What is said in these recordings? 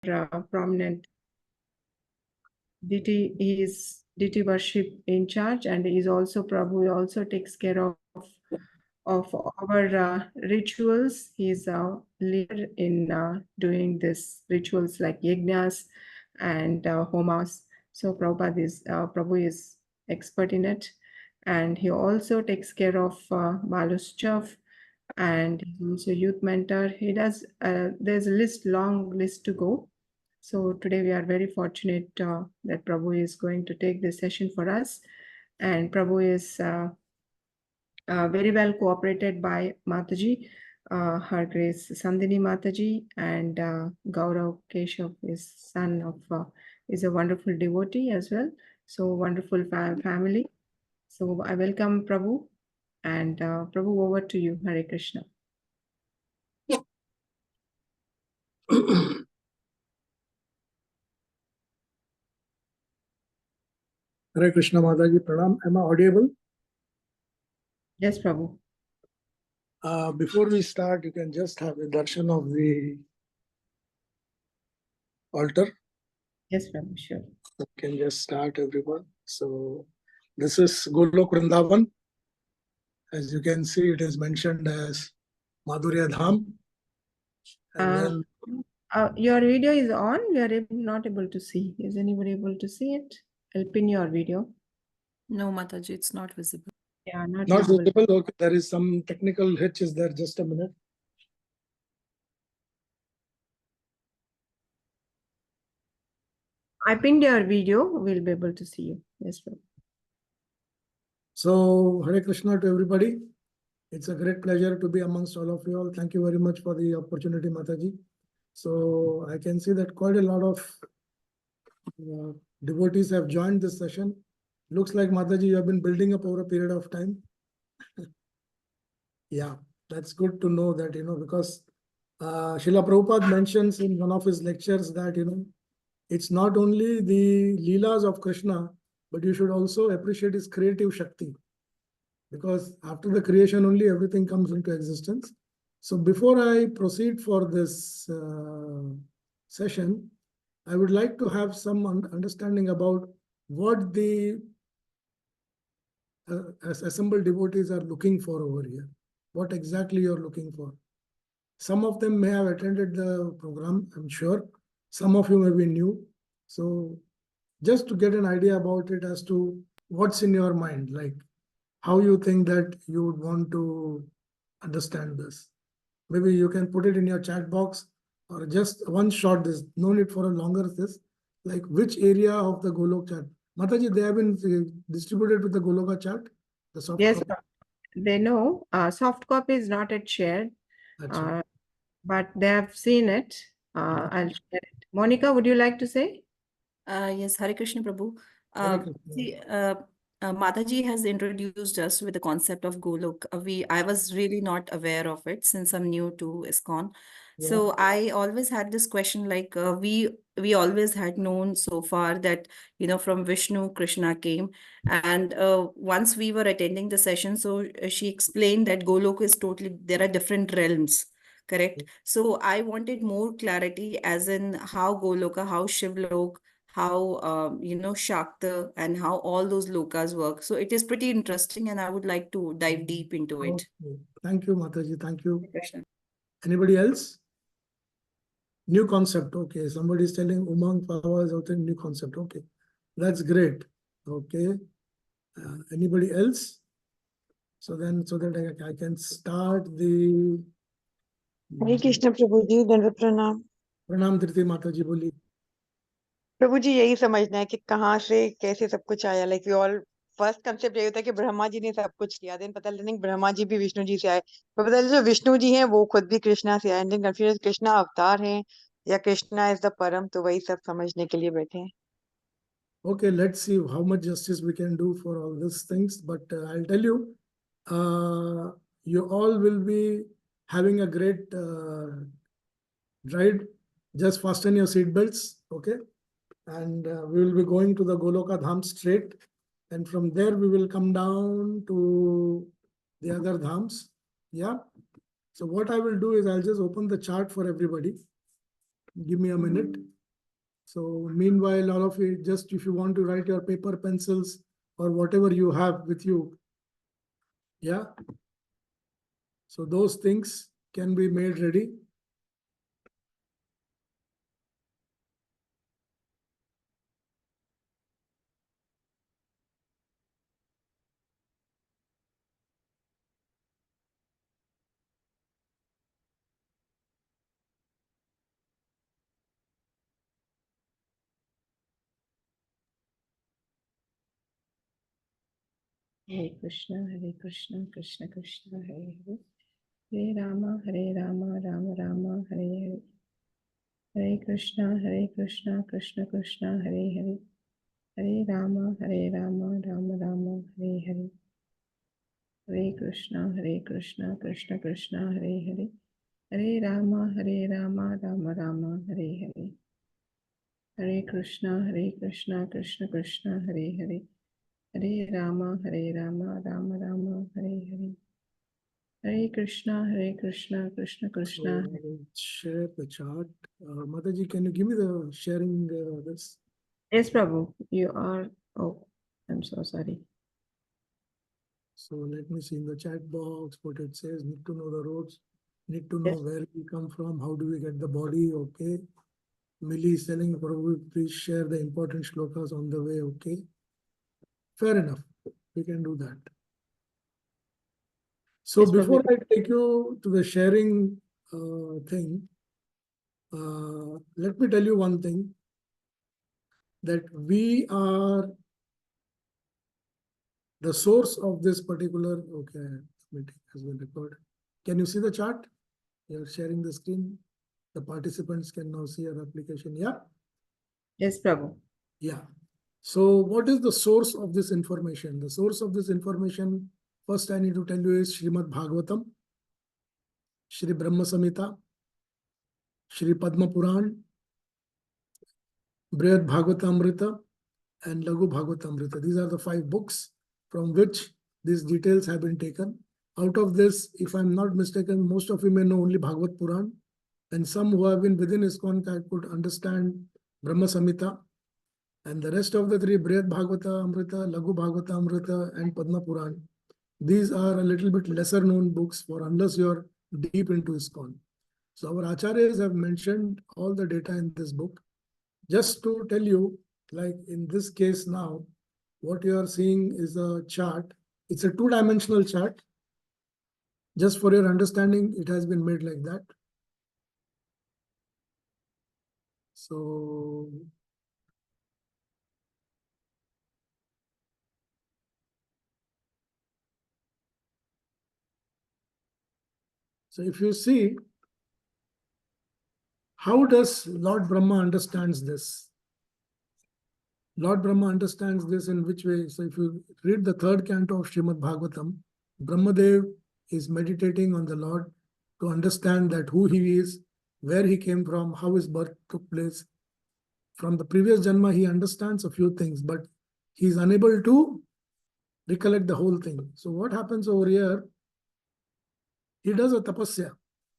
prominent deity. He is deity worship in charge, and he is also Prabhu. He also takes care of our rituals. He is a leader in doing this rituals like yajnas and homas. So Prabhu is expert in it, and he also takes care of Balu's stuff, and he's also youth mentor. He does. There's a long list to go. So today we are very fortunate that Prabhu is going to take this session for us, and Prabhu is very well cooperated by Mataji, Her Grace Sandini Mataji, and Gaurav Keshav is son of is a wonderful devotee as well. So wonderful family. So I welcome Prabhu, and Prabhu, over to you. Hare Krishna. Hare Krishna Mataji, Pranam. Am I audible? Yes, Prabhu. Before we start, you can just have a darshan of the altar. Yes, Prabhu, sure. You can just start, everyone. So this is Golok Vrindavan. As you can see, it is mentioned as Madhurya Dham. And your video is on. We are not able to see. Is anybody able to see it? I'll pin your video. No, Mataji, it's not visible. Yeah, not not visible. Okay, there is some technical hitch. Is there? Just a minute. I pinned your video. We'll be able to see you. Yes, Prabhu. So Hare Krishna to everybody. It's a great pleasure to be amongst all of you all. Thank you very much for the opportunity, Mataji. So I can see that quite a lot of devotees have joined this session. Looks like, Mataji, you have been building up over a period of time. Yeah, that's good to know that, because Srila Prabhupada mentions in one of his lectures that, it's not only the Leelas of Krishna, but you should also appreciate his creative Shakti. Because after the creation only everything comes into existence. So before I proceed for this session, I would like to have some understanding about what the assembled devotees are looking for over here. What exactly you're looking for. Some of them may have attended the program, I'm sure. Some of you may be new. So just to get an idea about it as to what's in your mind, like how you think that you would want to understand this. Maybe you can put it in your chat box or just one shot. There's no need for a longer this. Like which area of the Golok chat. Mataji, they have been distributed with the Goloka chat? The soft yes, copy? they know. Soft copy is not yet shared, but they have seen it. I'll share it. Monica, would you like to say? Yes, Hare Krishna Prabhu. Hare Krishna. See, Mataji has introduced us with the concept of Golok. I was really not aware of it since I'm new to ISKCON. Yeah. So I always had this question, like we always had known so far that from Vishnu Krishna came, and once we were attending the session, so she explained that Golok is there are different realms. Correct. So I wanted more clarity, as in how Goloka, how Shivlok, how Shakta, and how all those lokas work. So it is pretty interesting, and I would like to dive deep into it. Okay. Thank you, Mataji. Thank you. Krishna. Anybody else? New concept. Okay. Somebody is telling Umang Pava is out in new concept. Okay. That's great. Okay. Anybody else? So that I can start the Hare Krishna प्रभु जी, दंड प्रणाम। प्रणाम धृति माता जी बोली। प्रभु जी यही समझना है कि कहाँ से कैसे सब कुछ आया। Like we all first concept यही होता है कि ब्रह्मा जी ने सब कुछ किया, देन पता चलता नहीं ब्रह्मा जी भी विष्णु जी से आए, तो पता चलता जो विष्णु जी हैं वो खुद भी कृष्णा से आए, देन कंफ्यूज कृष्णा अवतार हैं या कृष्णा इज द परम। तो वही सब समझने के लिए बैठे हैं। Okay, let's see how much justice we can do for all these things. But I'll tell you, you all will be having a great ride. Just fasten your seat belts, okay? And we will be going to the Goloka Dham straight. And from there, we will come down to the other dhams. Yeah. So what I will do is I'll just open the chart for everybody. Give me a minute. So meanwhile, all of you, just if you want to write your paper, pencils, or whatever you have with you, yeah. So those things can be made ready. Hare Krishna, Krishna Krishna, Hare Hare. Hare Rama, Rama Rama, Hare Hare. Hare Krishna, Krishna Krishna, Hare Hare. Hare Rama, Rama Rama, Hare Hare. Hare Krishna, Krishna Krishna, Hare Hare. Hare Rama, Rama Rama, Hare Hare. Hare Krishna, Krishna Krishna, Hare Hare. Hare Rama, Rama Rama, Hare Hare. Hare Krishna, Krishna So Krishna. I will share the chart. Mataji, can you give me the sharing this? Yes, Prabhu, you are. Oh, I'm so sorry. So let me see in the chat box what it says. Need to know the roads. Need to know Yes. where we come from. How do we get the body? Okay. Millie is telling Prabhu, please share the important shlokas on the way. Okay. Fair enough. We can do that. So Yes, Prabhu. before I take you to the sharing thing, let me tell you one thing, that we are the source of this particular, okay, meeting has been recorded. Can you see the chart? You're sharing the screen. The participants can now see your application. Yeah? Yes, Prabhu. Yeah. So what is the source of this information? The source of this information, first I need to tell you, is Srimad Bhagavatam, Shri Brahma Samhita, Shri Padma Puran, Brihad Bhagavatamrita, and Laghu Bhagavatamrita. These are the 5 books from which these details have been taken. Out of this, if I'm not mistaken, most of you may know only Bhagavat Puran, and some who have been within ISKCON could understand Brahma Samhita, and the rest of the 3, Brihad Bhagavata Amrita, Laghu Bhagavata Amrita, and Padma Puran, these are a little bit lesser known books for unless you're deep into ISKCON. So our acharyas have mentioned all the data in this book. Just to tell you, like in this case now, what you are seeing is a chart. It's a 2-dimensional chart. Just for your understanding, it has been made like that. So if you see, how does Lord Brahma understands this? Lord Brahma understands this in which way? So if you read the 3rd canto of Srimad Bhagavatam, Brahmadev is meditating on the Lord to understand that who he is, where he came from, how his birth took place. From the previous Janma, he understands a few things, but he is unable to recollect the whole thing. So what happens over here? He does a tapasya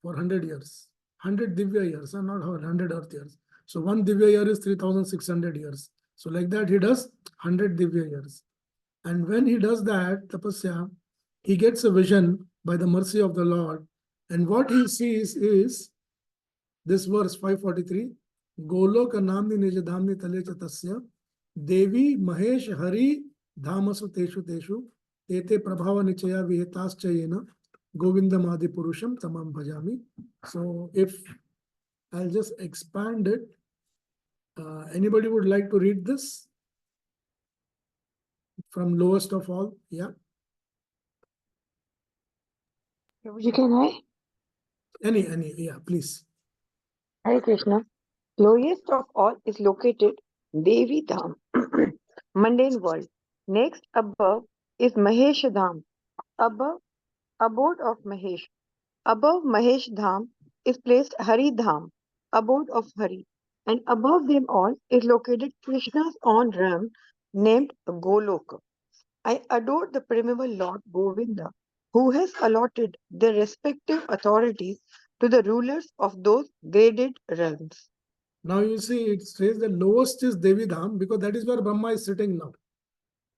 for 100 years, 100 Divya years, and not 100 earth years. So 1 Divya year is 3,600 years. So like that, he does 100 Divya years. And when he does that tapasya, he gets a vision by the mercy of the Lord. And what he sees is this verse 543, Goloka namni nijadhamni talecha tasya, Devi Mahesh Hari Dhamasu Teshu Teshu, Tete Prabhava Nichaya Vihetas Govindam Adi Purusham Tamam Bhajami. So if I'll just expand it, anybody would like to read this? From lowest of all, yeah. Prabhuji, can I? Any, yeah, please. Hare Krishna. Lowest of all is located Devi Dham, mundane world. Next above is Mahesh Dham, abode of Mahesh. Above Mahesh Dham is placed Hari Dham, abode of Hari. And above them all is located Krishna's own realm named Goloka. I adore the primeval Lord Govinda, who has allotted their respective authorities to the rulers of those graded realms. Now you see it says the lowest is Devi Dham because that is where Brahma is sitting now.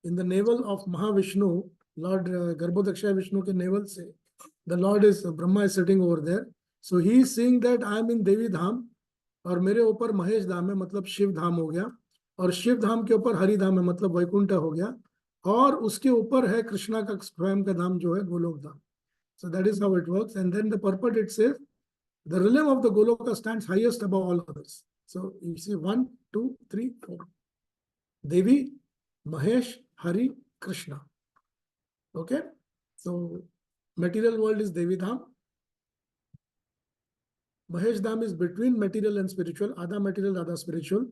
In the navel of Mahavishnu, Lord Garbhodaksha Vishnu ke navel se, the Lord is, Brahma is sitting over there. So he is saying that I am in Devi Dham और मेरे ऊपर महेश धाम है मतलब शिव धाम हो गया, और शिव धाम के ऊपर हरि धाम है मतलब वैकुंठ हो गया, और उसके ऊपर है कृष्णा का स्वयं का धाम जो है गोलोक धाम. So that is how it works. And then the purport it says the realm of the Goloka stands highest above all others. So you see 1, 2, 3, 4. Devi, Mahesh, Hari, Krishna. Okay. So material world is Devi Dham. Mahesh Dham is between material and spiritual, Adha material, Adha spiritual.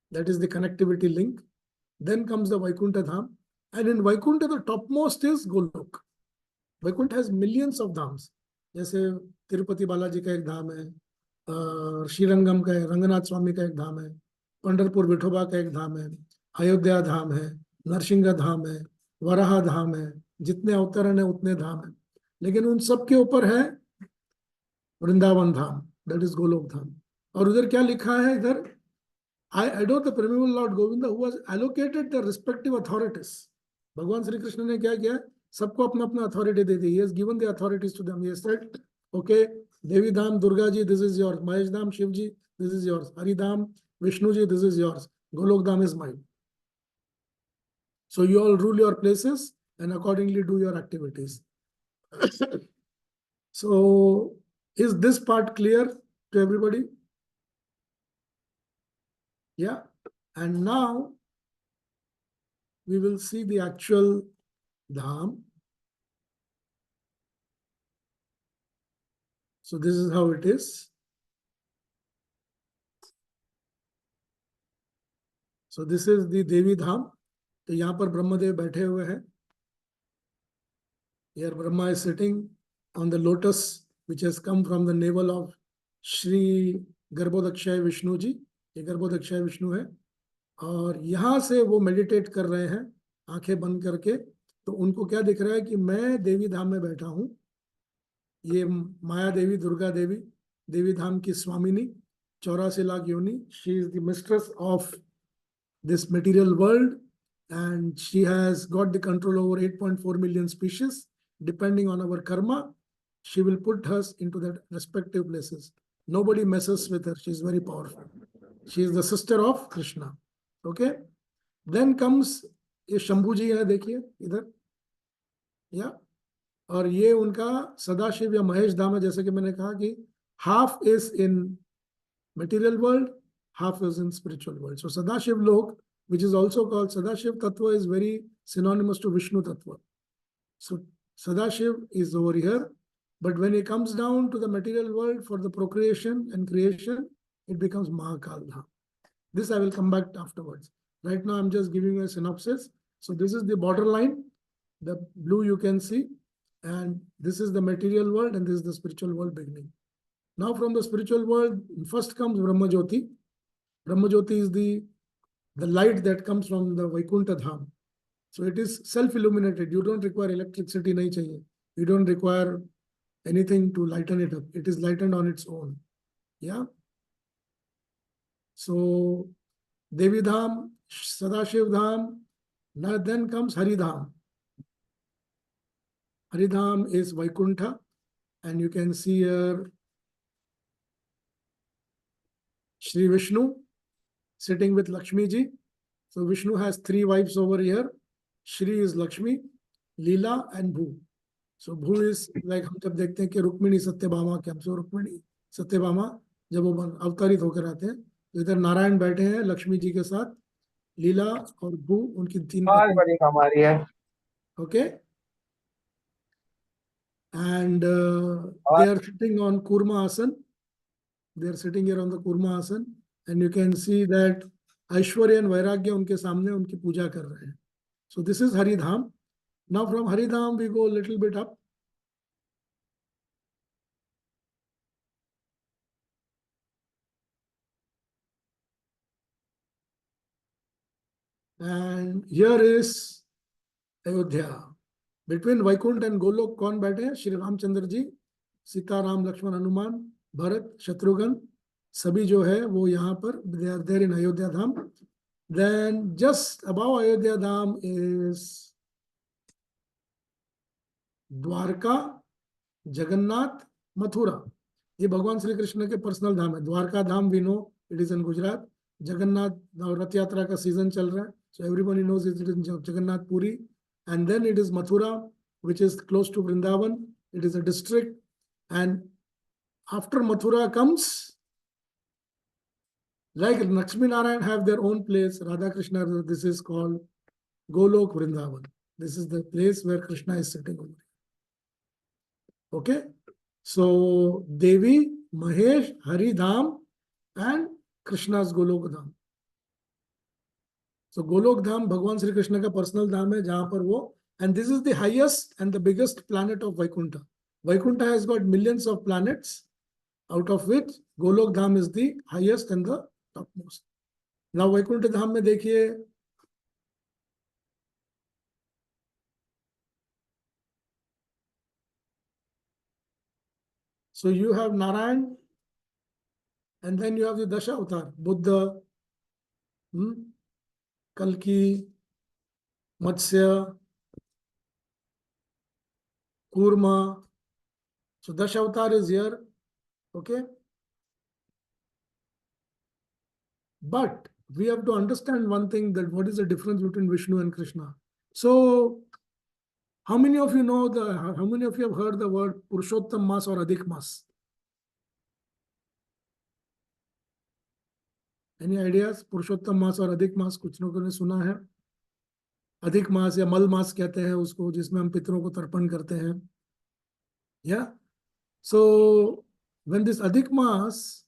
That is the connectivity link. Then comes the Vaikuntha Dham. And in Vaikuntha, the topmost is Golok. Vaikuntha has millions of dhams. जैसे तिरुपति बालाजी का एक धाम है, श्रीरंगम का है, रंगनाथ स्वामी का एक धाम है, पंढरपुर विठोबा का एक धाम है, अयोध्या धाम है, नरसिंह धाम है, वराह धाम है, जितने अवतरण है उतने धाम है, लेकिन उन सब के ऊपर है वृंदावन धाम, दैट इज गोलोक धाम. और उधर क्या लिखा है इधर, I adore the primeval Lord Govinda who has allocated the respective authorities. भगवान श्री कृष्ण ने क्या किया, सबको अपना अपना authority they the. He has given the authorities to them. He has said, okay, Devi Dham, Durga ji, this is yours. Mahesh Dham, Shiv ji, this is yours. Hari Dham, Vishnu ji, this is yours. Golok Dham is mine. So you all rule your places and accordingly do your activities. So is this part clear to everybody? Yeah. And now we will see the actual dham. So this is how it is. So this is the Devi Dham. तो यहाँ पर ब्रह्मदेव बैठे हुए हैं. Here Brahma is sitting on the lotus which has come from the navel of Shri Garbhodakshay Vishnu ji. ये गर्भोदक्षाय विष्णु है, और यहाँ से वो मेडिटेट कर रहे हैं आंखें बंद करके. तो उनको क्या दिख रहा है कि मैं देवी धाम में बैठा हूँ. ये माया देवी, दुर्गा देवी, देवी धाम की स्वामिनी, 84 लाख योनि. She is the mistress of this material world and she has got the control over 8.4 million species. Depending on our karma, she will put us into that respective places. Nobody messes with her. She is very powerful. She is the sister of Krishna. Okay. Then comes ये शंभू जी है, देखिए इधर, या, और ये उनका सदाशिव या महेश धाम है. जैसे कि मैंने कहा कि half is in material world, half is in spiritual world. So Sadashiv Lok, which is also called Sadashiv Tattva, is very synonymous to Vishnu Tattva. So Sadashiv is over here, but when it comes down to the material world for the procreation and creation, it becomes Mahakal Dham. This I will come back afterwards. Right now I'm just giving you a synopsis. So this is the borderline, the blue you can see, and this is the material world, and this is the spiritual world beginning. Now from the spiritual world, first comes Brahma Jyoti. Brahma Jyoti is the light that comes from the Vaikuntha Dham. So it is self-illuminated. You don't require electricity, nahi chahiye. You don't require anything to lighten it up. It is lightened on its own. Yeah. So Devi Dham, Sadashiv Dham. Now then comes Hari Dham. Hari Dham is Vaikuntha, and you can see here Shri Vishnu sitting with Lakshmi ji. So Vishnu has 3 wives over here. Shri is Lakshmi, Leela and Bhu. So Bhu is like हम जब देखते हैं कि रुक्मिणी सत्यभामा के, हमसे रुक्मिणी सत्यभामा जब वो अवतरित होकर आते हैं, तो इधर नारायण बैठे हैं लक्ष्मी जी के साथ, लीला और भू उनकी 3 पत्नी. Okay. And they are sitting on Kurma Asan. They are sitting here on the Kurma Asan. And you can see that Aishwarya and Vairagya उनके सामने उनकी पूजा कर रहे हैं. So this is Hari Dham. Now from Hari Dham we go a little bit up. And here is Ayodhya. Between Vaikuntha and Golok कौन बैठे हैं? श्री रामचंद्र जी, सीता राम लक्ष्मण हनुमान, भरत शत्रुघ्न सभी जो है वो यहाँ पर they are there in Ayodhya Dham. Then just above Ayodhya Dham is Dwarka, Jagannath, Mathura. ये भगवान श्री कृष्ण के पर्सनल धाम है. Dwarka Dham we know it is in Gujarat. Jagannath Rath Yatra का सीजन चल रहा है, so everybody knows it is in Jagannath Puri. And then it is Mathura, which is close to Vrindavan. It is a district. And after Mathura comes, like Lakshmi Narayan have their own place, Radha Krishna, this is called Golok Vrindavan. This is the place where Krishna is sitting over. Okay, so Devi, Mahesh, Hari Dham, and Krishna's Golok Dham. So Golok Dham, Bhagwan Sri Krishna ka personal dham hai, jahan par wo, and this is the highest and the biggest planet of Vaikuntha. Vaikuntha has got millions of planets, out of which Golok Dham is the highest and the topmost. Now Vaikuntha Dham mein dekhiye, so you have Narayan, and then you have the Dasha Avatar, Buddha, Kalki, Matsya, Kurma. So Dasha Avatar is here, okay? But we have to understand one thing, that what is the difference between Vishnu and Krishna. So how many of you know how many of you have heard the word Purushottam Mas or Adhik Mas? Any ideas? Purushottam Mas or Adhik Mas? कुछ लोगों ने सुना है? अधिक मास या मल मास कहते हैं उसको, जिसमें हम पितरों को तर्पण करते हैं. Yeah. So when this Adhik Mas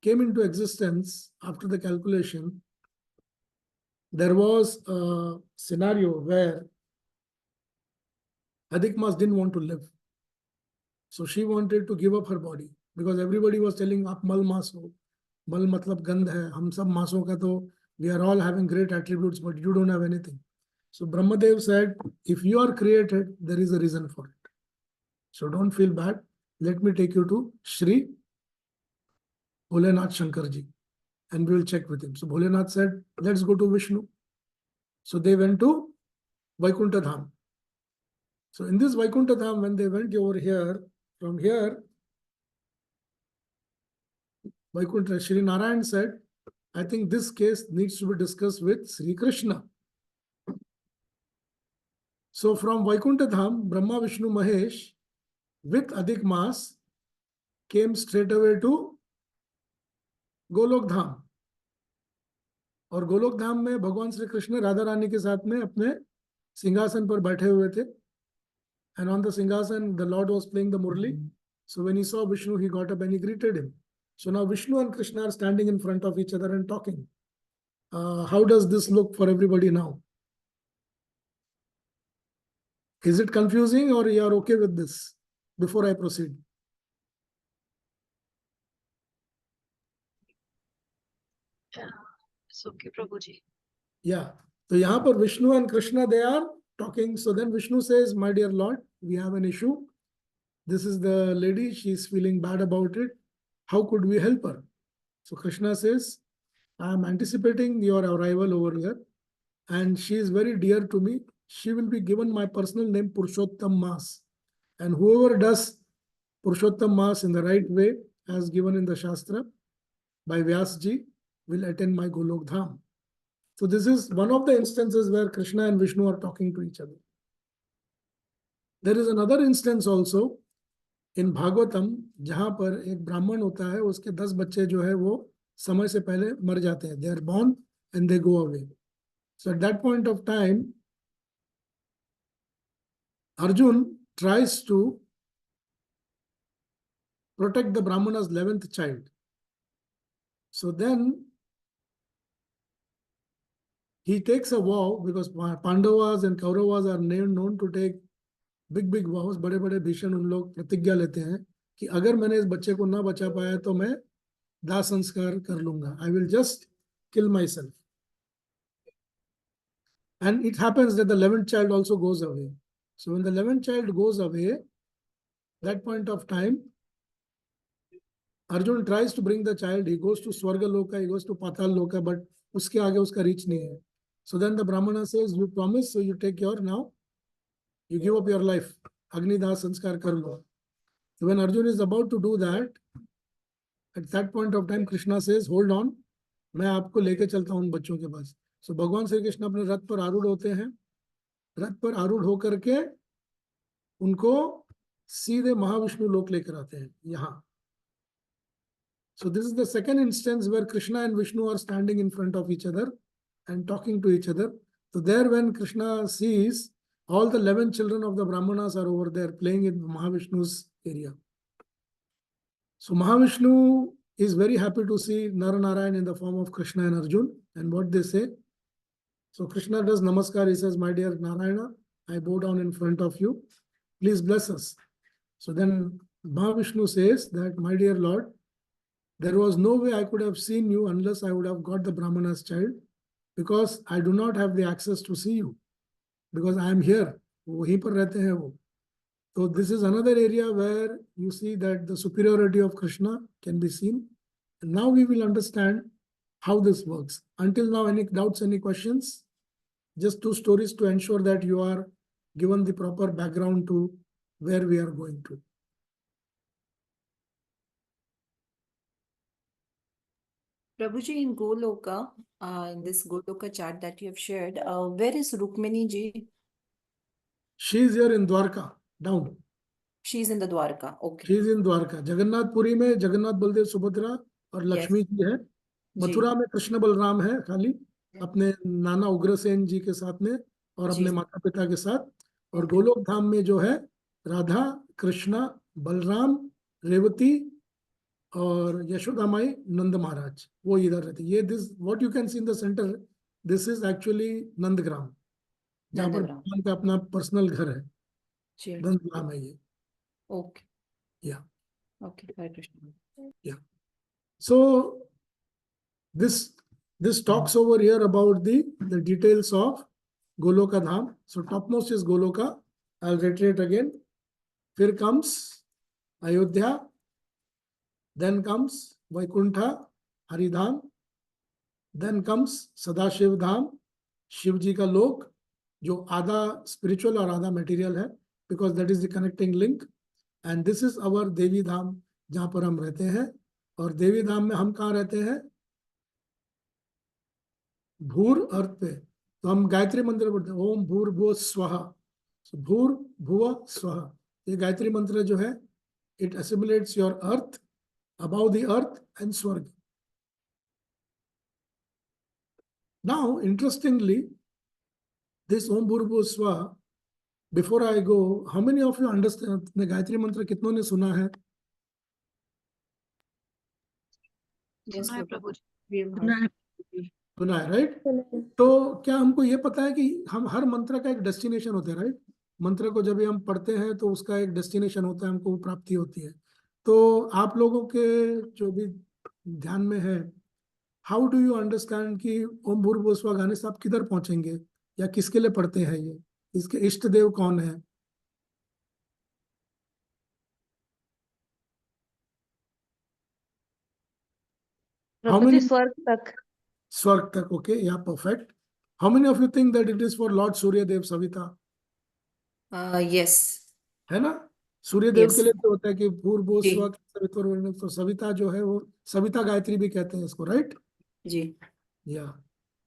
came into existence after the calculation, there was a scenario where Adhik Mas didn't want to live. So she wanted to give up her body, because everybody was telling, "Aap mal mas ho." Mal matlab gandh hai. Hum sab mason ka to, we are all having great attributes, but you don't have anything. So Brahmadev said, if you are created, there is a reason for it. So don't feel bad. Let me take you to Shri Bholenath Shankarji, and we will check with him. So Bholenath said, let's go to Vishnu. So they went to Vaikuntha Dham. So in this Vaikuntha Dham, when they went over here, from here, Vaikuntha, Shri Narayan said, I think this case needs to be discussed with Sri Krishna. So from Vaikuntha Dham, Brahma, Vishnu, Mahesh, with Adhik Mas, came straight away to Golok Dham. और गोलोक धाम में भगवान श्री कृष्ण राधा रानी के साथ में अपने सिंहासन पर बैठे हुए थे. And on the Singhasan, the Lord was playing the Murli. So when he saw Vishnu, he got up and he greeted him. So now Vishnu and Krishna are standing in front of each other and talking. How does this look for everybody now? Is it confusing, or you are okay with this before I proceed? It's okay, Prabhuji. Yeah. So यहाँ पर Vishnu and Krishna, they are talking. So then Vishnu says, my dear Lord, we have an issue. This is the lady, she's feeling bad about it. How could we help her? So Krishna says, I am anticipating your arrival over here, and she is very dear to me. She will be given my personal name, Purushottam Mas. And whoever does Purushottam Mas in the right way, as given in the Shastra by Vyasji, will attend my Golok Dham. So this is one of the instances where Krishna and Vishnu are talking to each other. There is another instance also in Bhagavatam, जहाँ पर एक ब्राह्मण होता है, उसके 10 बच्चे जो है वो समय से पहले मर जाते हैं. They are born and they go away. So at that point of time, Arjun tries to protect the Brahmana's 11th child. So then he takes a vow, because Pandavas and Kauravas are known to take big vows. बड़े बड़े भीषण उन लोग प्रतिज्ञा लेते हैं कि अगर मैंने इस बच्चे को ना बचा पाया तो मैं दाह संस्कार कर लूंगा. I will just kill myself. And it happens that the 11th child also goes away. So when the 11th child goes away, that point of time, Arjun tries to bring the child, he goes to Swarga Loka, he goes to Patal Loka, but uske aage uska reach nahi hai. So then the Brahmana says, you promise, so you take your now, you give up your life. Agni Dah Sanskar kar lo. So when Arjun is about to do that, at that point of time, Krishna says, hold on, मैं आपको लेके चलता हूँ उन बच्चों के पास. So भगवान श्री कृष्ण अपने रथ पर आरूढ़ होते हैं. रथ पर आरूढ़ होकर के उनको सीधे महाविष्णु लोक लेकर आते हैं यहाँ. So this is the second instance where Krishna and Vishnu are standing in front of each other and talking to each other. So there when Krishna sees all the 11 children of the Brahmanas are over there playing in Mahavishnu's area. So Mahavishnu is very happy to see Naranarayan in the form of Krishna and Arjun. And what they say? So Krishna does namaskar. He says, my dear Narayana, I bow down in front of you. Please bless us. So then Mahavishnu says that, my dear Lord, there was no way I could have seen you unless I would have got the Brahmana's child, because I do not have the access to see you, because I am here. वहीं पर रहते हैं वो. So this is another area where you see that the superiority of Krishna can be seen. And now we will understand how this works. Until now, any doubts, any questions? Just two stories to ensure that you are given the proper background to where we are going to. Prabhuji, in Goloka, in this Goloka chart that you have shared, where is Rukmini ji? She is here in Dwarka, down. She is in the Dwarka. Okay. She is in Dwarka. Jagannath Puri में जगन्नाथ बलदेव सुभद्रा और लक्ष्मी जी है. मथुरा में कृष्ण बलराम है खाली अपने नाना उग्रसेन जी के साथ में और अपने माता पिता के साथ. और गोलोक धाम में जो है राधा, कृष्णा, बलराम, रेवती और यशोदा माई, नंद महाराज, वो इधर रहते. ये this what you can see in the centre, this is actually Nandgram, जहाँ पर भगवान का अपना पर्सनल घर है. नंदग्राम है ये. ओके. या ओके. हरे कृष्ण. या सो this talks over here about the details of Goloka Dham. So topmost is Goloka. I'll reiterate again. Here comes Ayodhya. Then comes Vaikuntha, Haridham. Then comes Sadashiv Dham, Shivji ka lok, जो आधा spiritual और आधा material है, because that is the connecting link. And this is our देवी धाम, जहाँ पर हम रहते हैं. और देवी धाम में हम कहाँ रहते हैं? भूर अर्थ पे. तो हम गायत्री मंत्र पढ़ते हैं, ओम भूर भुव स्वहा. So भूर भुव स्वहा, ये गायत्री मंत्र जो है, it assimilates your earth, above the earth and Swarg. Now, interestingly, this Om Bhur Bhuv Swaha, before I go, how many of you understand the Gayatri Mantra? कितनों ने सुना है? Yes, Prabhu. सुना है, right? तो क्या हमको ये पता है कि हम हर मंत्र का एक डेस्टिनेशन होता है, राइट? मंत्र को जब भी हम पढ़ते हैं तो उसका एक डेस्टिनेशन होता है, हमको प्राप्ति होती है. तो आप लोगों के जो भी ध्यान में है, हाउ डू यू अंडरस्टैंड कि ओम भूर भुव स्वः गाने से आप किधर पहुंचेंगे, या किसके लिए पढ़ते हैं ये, इसके इष्ट देव कौन है? स्वर्ग तक. स्वर्ग तक. ओके, या perfect. How many of you think that it is for Lord Surya Dev Savita? Yes. है ना? सूर्य देव Yes. के लिए तो होता है कि भूर भुव स्वः सवितुर्वरेण्यं. तो सविता जो है वो सविता गायत्री भी कहते हैं इसको, राइट? जी. या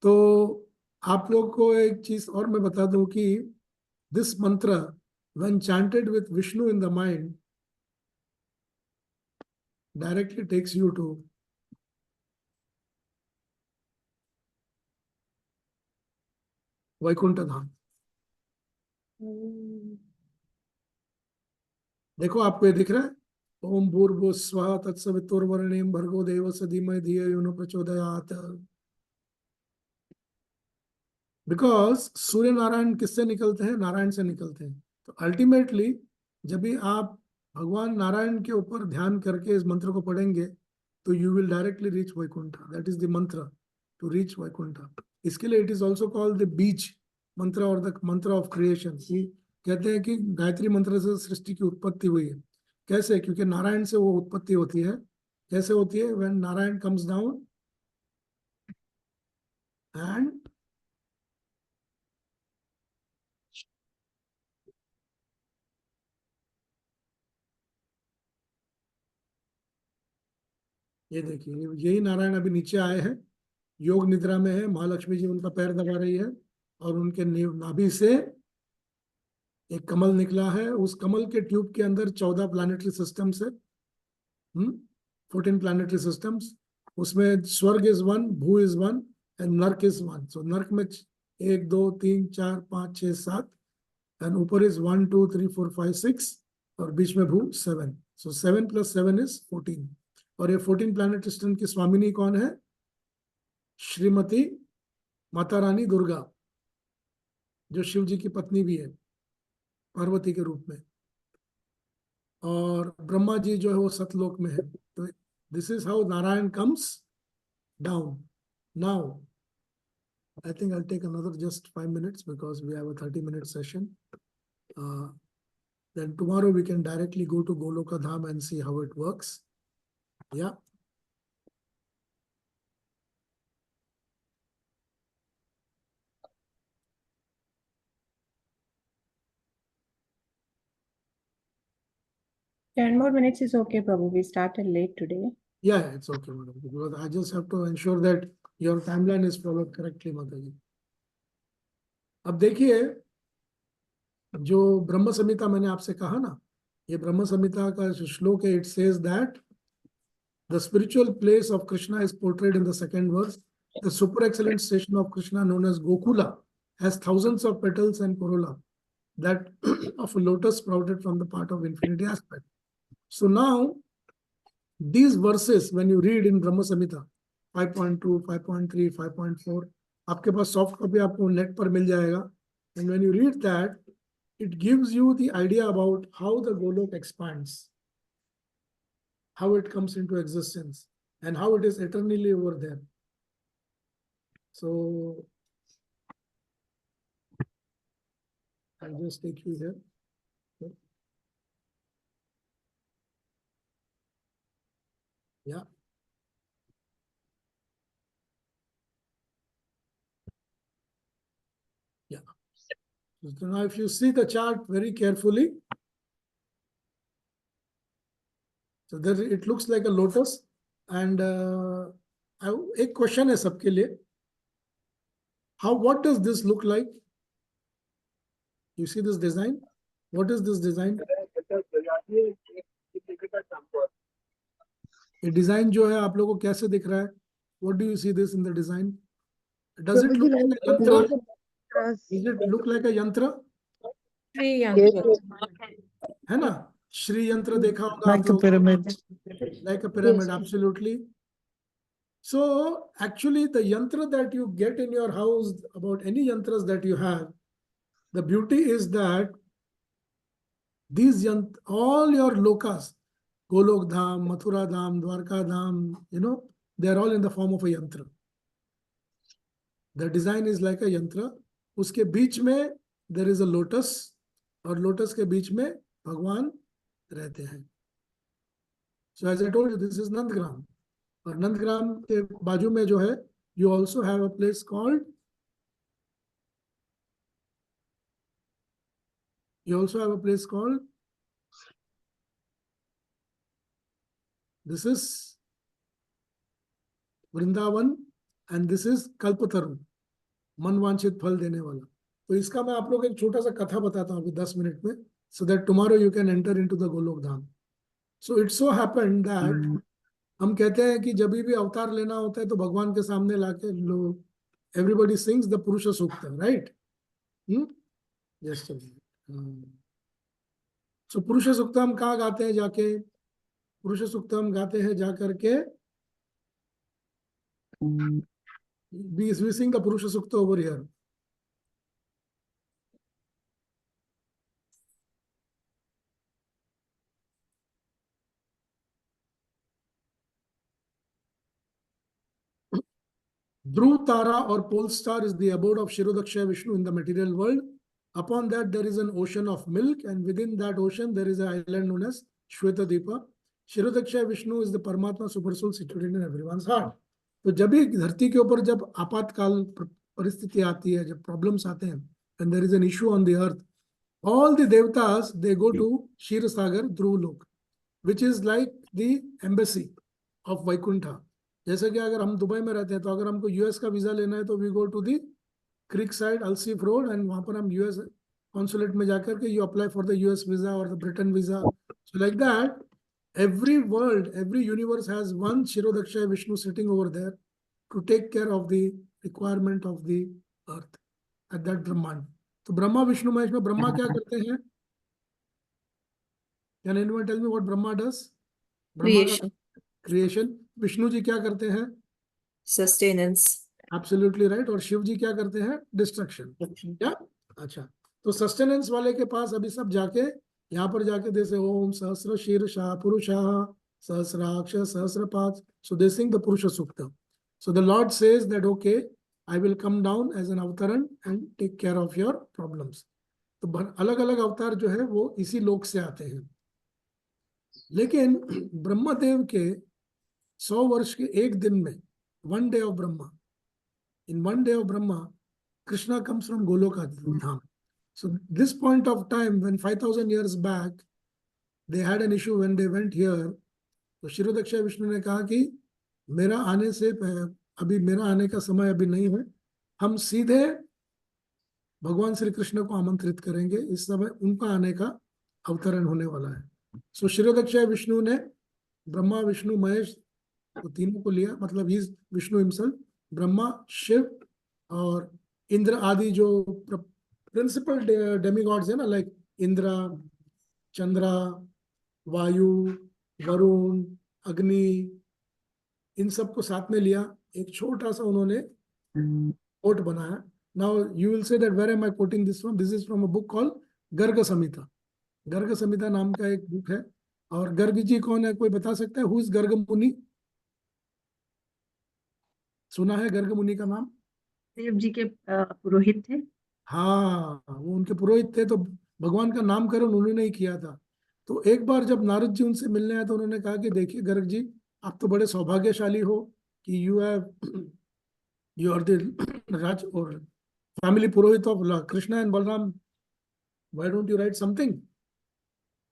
तो आप लोग को एक चीज और मैं बता दूं कि दिस मंत्र when chanted with Vishnu in the mind directly takes you to Vaikuntha Dham. देखो आपको ये दिख रहा है, ओम भूर्भुवः स्वः तत्सवितुर्वरेण्यं भर्गो देवस्य धीमहि धियो यो न प्रचोदयात्. बिकॉज सूर्य नारायण किससे निकलते हैं? नारायण से निकलते हैं. तो अल्टीमेटली जब भी आप भगवान नारायण के ऊपर ध्यान करके इस मंत्र को पढ़ेंगे तो you will directly reach Vaikuntha. That is the मंत्र टू रीच वैकुंठा. इसके लिए it is also called the bees मंत्र और द मंत्र ऑफ क्रिएशन. कहते हैं कि गायत्री मंत्र से सृष्टि की उत्पत्ति हुई है. कैसे? क्योंकि नारायण से वो उत्पत्ति होती है. कैसे होती है? When Narayan comes down and ये देखिए, यही नारायण अभी नीचे आए हैं, योग निद्रा में है, महालक्ष्मी जी उनका पैर दबा रही है और उनके नाभि से एक कमल निकला है। उस कमल के ट्यूब के अंदर 14 प्लैनेटरी सिस्टम्स है, 14 प्लैनेटरी सिस्टम्स। उसमें स्वर्ग इज 1, भू इज 1 एंड नर्क इज 1। सो नर्क में 1 2 3 4 5 6 7 एंड ऊपर इज 1 2 3 4 5 6 और बीच में भू 7। सो 7 + 7 इज 14। और ये 14 प्लैनेटरी सिस्टम की स्वामिनी कौन है? श्रीमती माता रानी दुर्गा, जो शिव जी की पत्नी भी है पार्वती के रूप में। और ब्रह्मा जी जो है वो सतलोक में है। तो this is how Narayan comes down. Now I think I take another just 5 minutes because we have a 30-minute session. Then tomorrow we can directly go to Goloka Dham and see how it works. Yeah. Ten more minutes is okay, Prabhu. We started late today. Yeah, it's okay, madam. Because I just have to ensure that your timeline is followed correctly, Mataji. अब देखिए, जो ब्रह्म संहिता मैंने आपसे कहा ना, ये ब्रह्म संहिता का जो श्लोक है, it says that the spiritual place of Krishna is portrayed in the second verse. The super excellent station of Krishna, known as Gokula, has thousands of petals and corolla that of a lotus sprouted from the part of infinity aspect. So now, these verses, when you read in Brahma Samhita 5.2, 5.3, 5.4, आपके पास soft copy आपको net पर मिल जाएगा. And when you read that, it gives you the idea about how the Golok expands, how it comes into existence, and how it is eternally over there. So I'll just take you here. Yeah. Yeah. So now if you see the chart very carefully, so there it looks like a lotus. And एक question है सबके लिए. What does this look like? You see this design? What is this design? ये design जो है आप लोगों को कैसे दिख रहा है? What do you see this in the design? Does it look like a yantra? Does it look like a yantra? है ना? श्री यंत्र देखा होगा आप लोग. Like a pyramid, absolutely. So actually the yantra that you get in your house, about any yantras that you have, the beauty is that these all your lokas, Golok Dham, Mathura Dham, Dwarka Dham, they are all in the form of a yantra. The design is like a yantra. Uske beech mein there is a lotus, और lotus के बीच में भगवान रहते हैं. So as I told you, this is Nandgram. और नंदग्राम के बाजू में जो है, you also have a place called, this is Vrindavan and this is Kalpataru, मनवांछित फल देने वाला. तो इसका मैं आप लोग को एक छोटा सा कथा बताता हूँ अभी 10 मिनट में, so that tomorrow you can enter into the Golok Dham. So it so happened that हम कहते हैं कि जब भी अवतार लेना होता है तो भगवान के सामने लाके लोग, everybody sings the पुरुष सूक्त, right? Yes, sir. So पुरुष सूक्त हम कहाँ गाते हैं जाके? पुरुष सूक्त हम गाते हैं जाकर के, we sing the पुरुष सूक्त over here. Dhruv Tara or pole star is the abode of Shirodakshaya Vishnu in the material world. Upon that there is an ocean of milk, and within that ocean there is an island known as Shwetadipa. Kshirodakshayi Vishnu is the Paramatma super soul situated in everyone's heart. तो जब भी धरती के ऊपर जब आपातकाल परिस्थिति आती है, जब प्रॉब्लम्स आते हैं, and there is an issue on the earth, all the devatas they go to Kshir Sagar Dhruvlok, which is like the embassy of Vaikuntha. जैसे कि अगर हम दुबई में रहते हैं तो अगर हमको यूएस का वीजा लेना है तो we go to the creek side Al Seef road, and वहां पर हम यूएस कॉन्सुलेट में जाकर के you apply for the US visa और the Britain visa. So like that every world, every universe has one Shirodakshaya Vishnu sitting over there to take care of the requirement of the earth at that Brahman. तो ब्रह्मा विष्णु महेश में ब्रह्मा क्या करते हैं? Can anyone tell me what Brahma does? Brahma का Creation, creation. Vishnu ji क्या करते हैं? sustenance. Absolutely right. और शिव जी क्या करते हैं? डिस्ट्रक्शन। क्या? अच्छा, तो सस्टेनेंस वाले के पास अभी सब जाके यहाँ पर जाके जैसे ओम सहस्र शीर्षा पुरुषः सहस्राक्ष सहस्रपाद, so they sing the Purusha Sukta. So the Lord says that okay, I will come down as an अवतरण and take care of your problems. तो अलग अलग अवतार जो है वो इसी लोक से आते हैं। लेकिन ब्रह्मदेव के 100 वर्ष के एक दिन में, one day of Brahma, in one day of Brahma, Krishna comes from Goloka Dham. So this point of time, when 5,000 years back, they had an issue when they went here. तो शिरोदक्षाय विष्णु ने कहा कि मेरा आने से अभी मेरा आने का समय अभी नहीं है, हम सीधे भगवान श्री कृष्ण को आमंत्रित करेंगे, इस समय उनका आने का अवतरण होने वाला है। सो शिरोदक्षाय विष्णु ने ब्रह्मा विष्णु महेश तो तीनों को लिया, मतलब ही विष्णु हिमसेल्फ, ब्रह्मा शिव और इंद्र आदि जो प्रिंसिपल डेमिगॉड्स है ना, लाइक इंद्र, चंद्रा, वायु, वरुण, अग्नि, इन सबको साथ में लिया। एक छोटा सा उन्होंने कोट बनाया। Now you will say that where am I quoting this from? This is from a book called Garg Samhita. Garg Samhita नाम का एक बुक है। और गर्ग जी कौन है, कोई बता सकता है? हु इज गर्ग मुनि? सुना है गर्ग मुनि का नाम? देव जी के पुरोहित थे। हाँ, वो उनके पुरोहित थे, तो भगवान का नामकरण उन्होंने ही किया था। तो एक बार जब नारद जी उनसे मिलने आए तो उन्होंने कहा कि देखिए गर्ग जी, आप तो बड़े सौभाग्यशाली हो कि यू आर द राज और family purohit of Krishna and Balram, why don't you write something?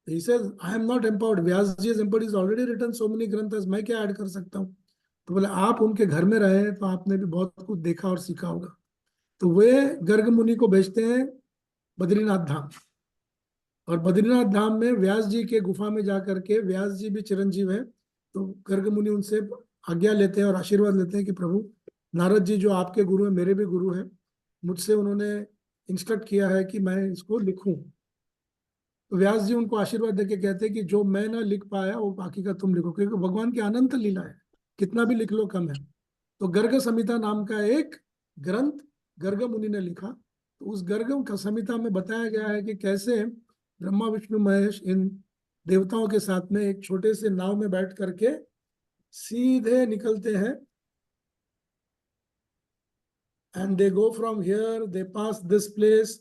He says, I am not empowered. Vyas ji is empowered. He's already written so many ग्रंथs. मैं क्या ऐड कर सकता हूँ? तो बोले आप उनके घर में रहे तो आपने भी बहुत कुछ देखा और सीखा होगा। तो वे गर्ग मुनि को भेजते हैं बद्रीनाथ धाम, और बद्रीनाथ धाम में व्यास जी के गुफा में जाकर के, व्यास जी भी चिरंजीव है, तो गर्ग मुनि उनसे आज्ञा लेते हैं और आशीर्वाद लेते हैं कि प्रभु नारद जी जो आपके गुरु हैं, मेरे भी गुरु हैं, मुझसे उन्होंने इंस्ट्रक्ट किया है कि मैं इसको लिखूं। तो व्यास जी उनको आशीर्वाद देके कहते हैं कि जो मैं ना लिख पाया वो बाकी का तुम लिखो, क्योंकि भगवान की अनंत लीला है, कितना भी लिख लो कम है। तो गर्ग संहिता नाम का एक ग्रंथ गर्ग मुनि ने लिखा। तो उस गर्ग संहिता में बताया गया है कि कैसे ब्रह्मा विष्णु महेश इन देवताओं के साथ में एक छोटे से नाव में बैठ करके सीधे निकलते हैं, and they go from here, they pass this place,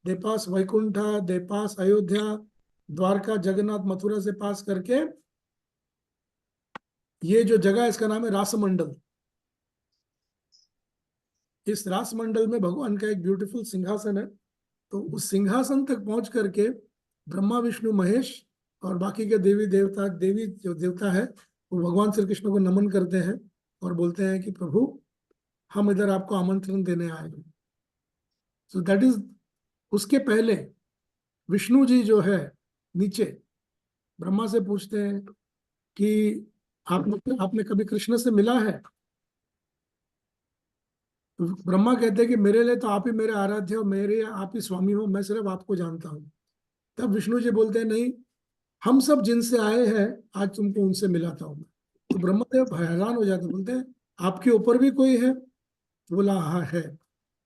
they pass Vaikuntha, they pass Ayodhya, Dwarka, Jagannath, Mathura से पास करके ये जो जगह है इसका नाम है रासमंडल। इस रासमंडल में भगवान का एक ब्यूटीफुल सिंहासन है। तो उस सिंहासन तक पहुंच करके ब्रह्मा विष्णु महेश और बाकी के देवी देवता, देवी जो देवता है वो भगवान श्री कृष्ण को नमन करते हैं और बोलते हैं कि प्रभु हम इधर आपको आमंत्रण देने आए हैं। सो दैट इज, उसके पहले विष्णु जी जो है नीचे ब्रह्मा से पूछते हैं कि आपने कभी कृष्ण से मिला है? तो ब्रह्मा कहते हैं कि मेरे लिए तो आप ही मेरे आराध्य हो, मेरे आप ही स्वामी हो, मैं सिर्फ आपको जानता हूं। तब विष्णु जी बोलते हैं नहीं, हम सब जिनसे आए हैं आज तुमको उनसे मिलाता हूं। तो ब्रह्मदेव हैरान हो जाते, बोलते हैं आपके ऊपर भी कोई है? तो बोला हाँ है।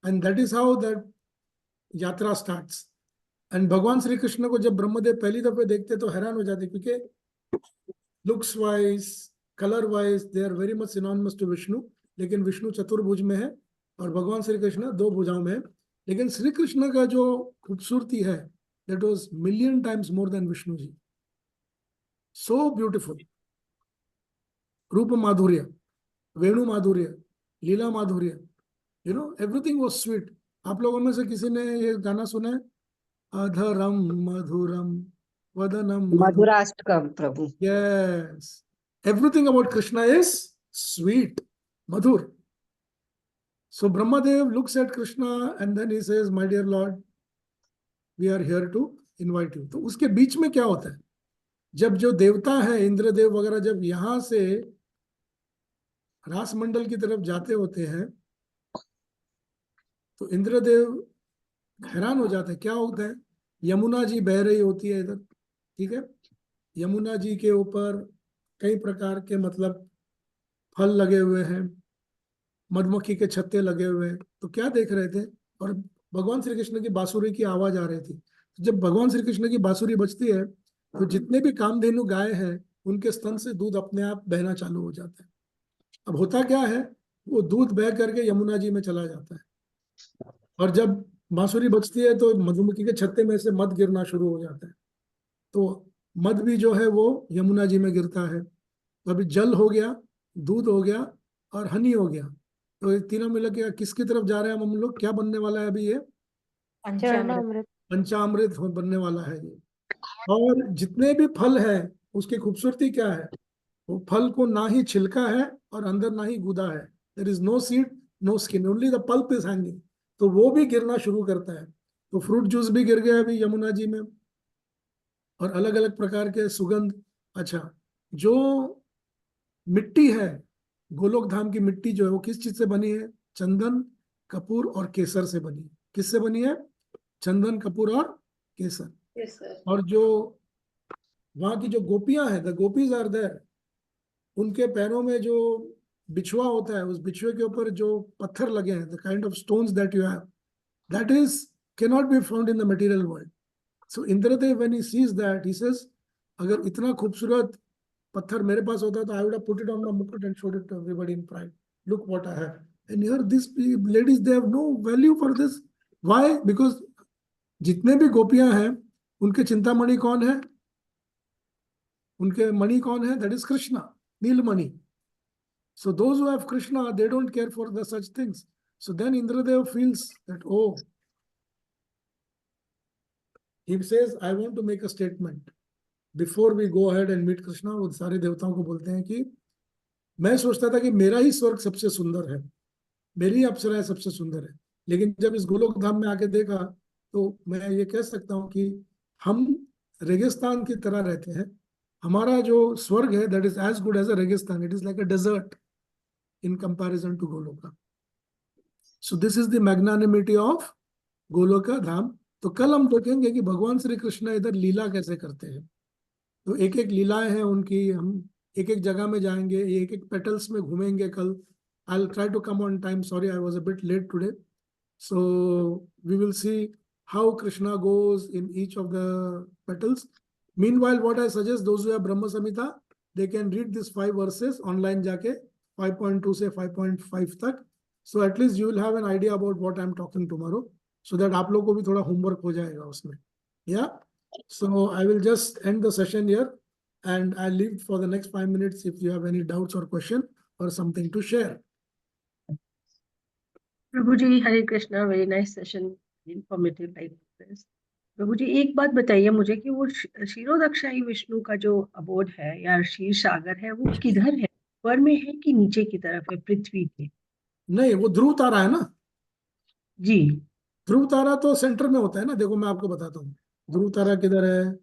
And that is how that यात्रा स्टार्ट्स। एंड भगवान श्री कृष्ण को जब ब्रह्मदेव पहली दफे देखते तो हैरान हो जाते, क्योंकि looks wise, colour wise they are very much synonymous to Vishnu. लेकिन विष्णु चतुर्भुज में है और भगवान श्री कृष्ण 2 भुजाओं में है। लेकिन श्री कृष्ण का जो खूबसूरती है, that was million times more than Vishnu ji, so beautiful. रूप माधुर्य, वेणु माधुर्य, लीला माधुर्य, एवरीथिंग वाज स्वीट. आप लोगों में से किसी ने ये गाना सुना है? अधरम मधुरम वदनम मधुर. मधुराष्टकम प्रभु. Yes. Everything about Krishna is sweet, madhur. So Brahmadev looks at Krishna and then he says, "My dear Lord, we are here to invite you." तो उसके बीच में क्या होता है? जब जो देवता है इंद्रदेव वगैरह जब यहां से रास मंडल की तरफ जाते होते हैं तो इंद्रदेव हैरान हो जाते हैं. क्या होता है? यमुना जी बह रही होती है इधर, ठीक है. यमुना जी के ऊपर कई प्रकार के मतलब फल लगे हुए हैं, मधुमक्खी के छत्ते लगे हुए हैं. तो क्या देख रहे थे? और भगवान श्री कृष्ण की बांसुरी की आवाज आ रही थी. जब भगवान श्री कृष्ण की बांसुरी बजती है तो जितने भी कामधेनु गाय हैं उनके स्तन से दूध अपने आप बहना चालू हो जाता है. अब होता क्या है? वो दूध बह करके यमुना जी में चला जाता है और जब बांसुरी बजती है तो मधुमक्खी के छत्ते में से मध गिरना शुरू हो जाता है. तो मध भी जो है वो यमुना जी में गिरता है. तो अभी जल हो गया, दूध हो गया और हनी हो गया. तो ये तीनों मिलकर के किसकी तरफ जा रहे हैं हम लोग? क्या बनने वाला है अभी? ये पंचामृत बनने वाला है ये. और जितने भी फल है उसकी खूबसूरती क्या है? वो फल को ना ही छिलका है और अंदर ना ही गूदा है. There is no seed, no skin, only the pulp is hanging. तो वो भी गिरना शुरू करता है. तो फ्रूट जूस भी गिर गया अभी यमुना जी में और अलग अलग प्रकार के सुगंध. अच्छा, जो मिट्टी है गोलोक धाम की मिट्टी जो है वो किस चीज से बनी है? चंदन, कपूर और केसर से बनी है. किससे बनी है? चंदन, कपूर और केसर. और जो वहां की जो गोपियां हैं, द गोपीज आर देयर, उनके पैरों में जो बिछुआ होता है उस बिछुए के ऊपर जो पत्थर लगे हैं, the kind of stones that you have, that is can not be found in the material world. So Indradev when he sees that he says, अगर इतना खूबसूरत पत्थर मेरे पास होता तो I would have put it on my मुकुट and showed it to everybody in pride. Look what I have. And here this ladies they have no value for this. Why? Because जितने भी गोपियां हैं उनके चिंतामणि कौन है? उनके मणि कौन है? That is Krishna, Neelmani. So those who have Krishna, they don't care for the such things. So then Indradev feels that, oh, he says, I want to make a statement. Before we go ahead and meet Krishna, वो सारे देवताओं को बोलते हैं कि मैं सोचता था कि मेरा ही स्वर्ग सबसे सुंदर है, मेरी अप्सराएं सबसे सुंदर है, लेकिन जब इस गोलोक धाम में आके देखा तो मैं ये कह सकता हूँ कि हम रेगिस्तान की तरह रहते हैं. हमारा जो स्वर्ग है that is as good as a रेगिस्तान. It is like a desert in comparison to Goloka. So this is the magnanimity of Goloka Dham. तो कल हम देखेंगे कि भगवान श्री कृष्ण इधर लीला कैसे करते हैं. तो एक एक लीलाएं हैं उनकी. हम एक एक जगह में जाएंगे, एक एक पेटल्स में घूमेंगे कल. I'll try to come on time. Sorry, I was a bit late today. So we will see how Krishna goes in each of the petals. Meanwhile, what I suggest, those who have Brahma Samhita, they can read these 5 verses online जाके 5.2 से 5.5 तक. So at least you will have an idea about what I'm talking tomorrow, so that आप लोग को भी थोड़ा homework हो जाएगा उसमें. Yeah. So I will just end the session here, and I'll leave for the next 5 minutes if you have any doubts or question or something to share. Prabhu ji, Hare Krishna. Very nice session, informative like this. Prabhu ji, एक बात बताइए मुझे कि वो क्षीरोदक्षाई विष्णु का जो अबोध है या क्षीर सागर है, वो किधर है? ऊपर में है कि नीचे की तरफ है, पृथ्वी के? नहीं, वो ध्रुव तारा है ना जी. ध्रुव तारा तो सेंटर में होता है ना. देखो मैं आपको बताता हूँ ध्रुव तारा किधर है.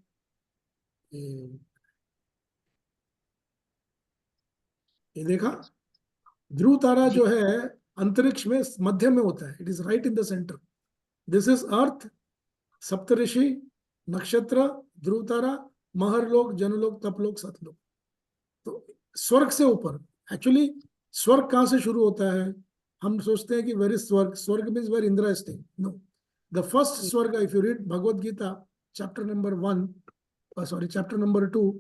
ये देखा, ध्रुव तारा जो है अंतरिक्ष में मध्य में होता है. It is right in the centre. This is earth, Saptarishi, नक्षत्र, ध्रुव तारा, महरलोक, जनलोक, तपलोक, सतलोक. तो स्वर्ग से ऊपर. एक्चुअली स्वर्ग कहां से शुरू होता है? हम सोचते हैं कि वेर इज स्वर्ग. स्वर्ग means where Indra is staying. No, the first स्वर्ग, if you read Bhagavad Gita chapter number 2,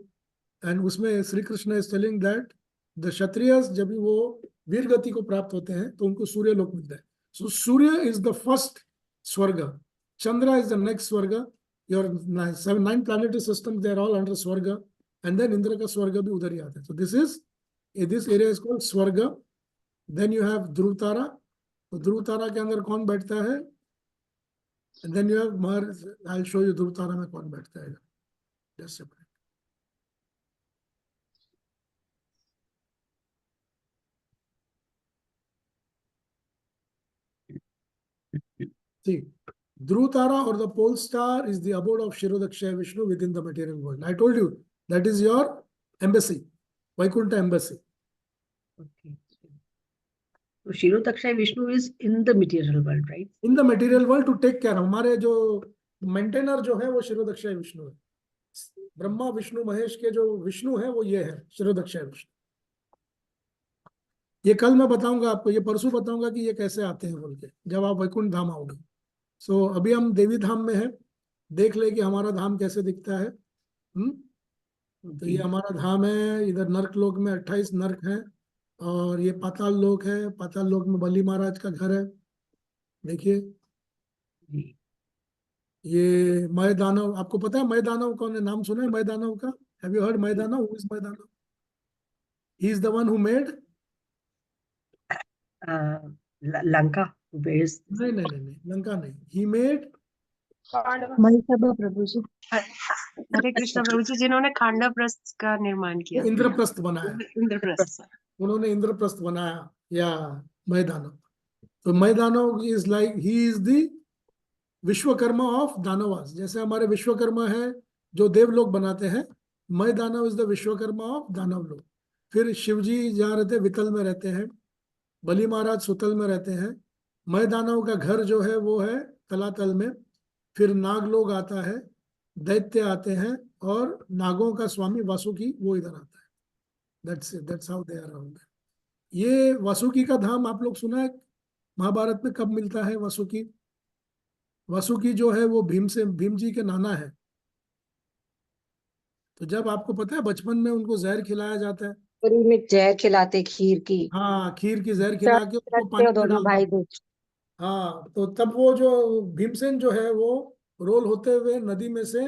and उसमें Shri Krishna is telling that the क्षत्रियस जब वो वीर गति को प्राप्त होते हैं तो उनको सूर्य लोक मिलता है. सो सूर्य इज द फर्स्ट स्वर्ग. Chandra is the next Swarga. Your 9 planetary systems, they are all under Swarga. And then Indra ka Swarga bhi udhar hi aata hai. So this is This area is called Swarga. Then you have Dhruv Tara. तो ध्रुव तारा के अंदर कौन बैठता है? And then you have Mars. I'll show you ध्रुव तारा में कौन बैठता है. Just a minute. See, Dhruv Tara or the pole star is the abode of Shirodakshaya Vishnu within the material world. I told you that is your embassy, Vaikuntha embassy. Okay. So Shirodakshaya Vishnu is in the material world, right? In the material world to take care. हमारे जो maintainer जो है वो शिरोदक्षाय विष्णु है. ब्रह्मा विष्णु महेश के जो विष्णु है वो ये है शिरोदक्षाय विष्णु. ये कल मैं बताऊंगा आपको, ये परसों बताऊंगा कि ये कैसे आते हैं बोल के, जब आप वैकुंठ धाम आओगे. सो अभी हम देवी धाम में है. देख ले कि हमारा धाम कैसे दिखता है. तो ये हमारा धाम है. इधर नर्क लोक में 28 नर्क है और ये पाताल लोक है. पाताल लोक में बलि महाराज का घर है. देखिए ये मय दानव. आपको पता है मय दानव कौन है? नाम सुना है मय दानव का? हैव यू हर्ड मय दानव? हु इज मय दानव? ही is the one who made Lanka. नहीं नहीं नहीं नहीं, लंका नहीं. ही मेड महिषासुर प्रभु जी. हरे कृष्ण प्रभु जी, जिन्होंने खांडवप्रस्थ का निर्माण किया. इंद्रप्रस्थ बनाया. इंद्रप्रस्थ. उन्होंने इंद्रप्रस्थ बनाया या मय दानव. तो Maya Danav is like he is the Vishwakarma of दानवास. जैसे हमारे विश्वकर्मा है जो देवलोक बनाते हैं, मय Danav is the Vishwakarma of दानव लोक. फिर शिवजी जहाँ रहते वितल में रहते हैं, बलि महाराज सुतल में रहते हैं. मय दानव का घर जो है वो है तलातल में. फिर नाग लोग आता है, दैत्य आते हैं और नागों का स्वामी वासुकी वो इधर आता है. That's how they are around. ये वासुकी का धाम आप लोग सुना है? महाभारत में कब मिलता है वासुकी? वासुकी जो है वो भीम जी के नाना है. तो जब आपको पता है बचपन में उनको जहर खिलाया जाता है. पूरी में जहर खिलाते खीर की. हाँ, खीर की जहर खिला के उसको पानी में दोनों डाल भाई दो. दूज. हाँ, तो तब वो जो भीमसेन जो है वो रोल होते हुए नदी में से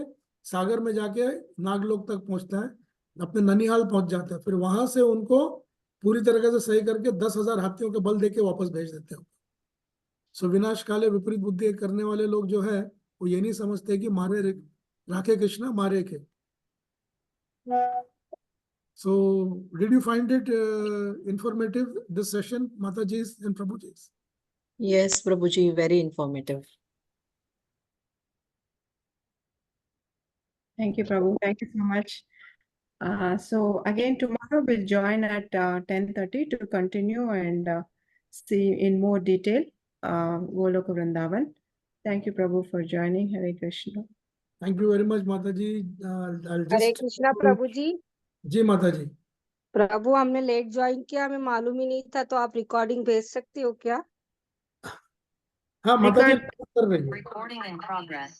सागर में जाके नागलोक तक पहुंचता है, अपने ननिहाल पहुंच जाता है. फिर वहां से उनको पूरी तरीके से सही करके 10,000 हाथियों के बल देके वापस भेज देते हैं. सो विनाश काले विपरीत बुद्धि करने वाले लोग जो है वो ये नहीं समझते कि मारे राखे कृष्णा मारे के. So did you find it informative, this session, Mataji's and Prabhuji's? Yes, Prabhuji, very informative. Thank you, Prabhu. Thank you so much. So again, tomorrow we'll join at 10:30 to continue and see in more detail Goloka Vrindavan. Thank you, Prabhu, for joining. Hare Krishna. Thank you very much, Mataji. I'll Hare just... Krishna प्रभु जी. जी माताजी. प्रभु हमने late join किया, हमें मालूम ही नहीं था, तो आप recording भेज सकते हो क्या? हाँ माताजी Record- कर रही है. Recording in progress.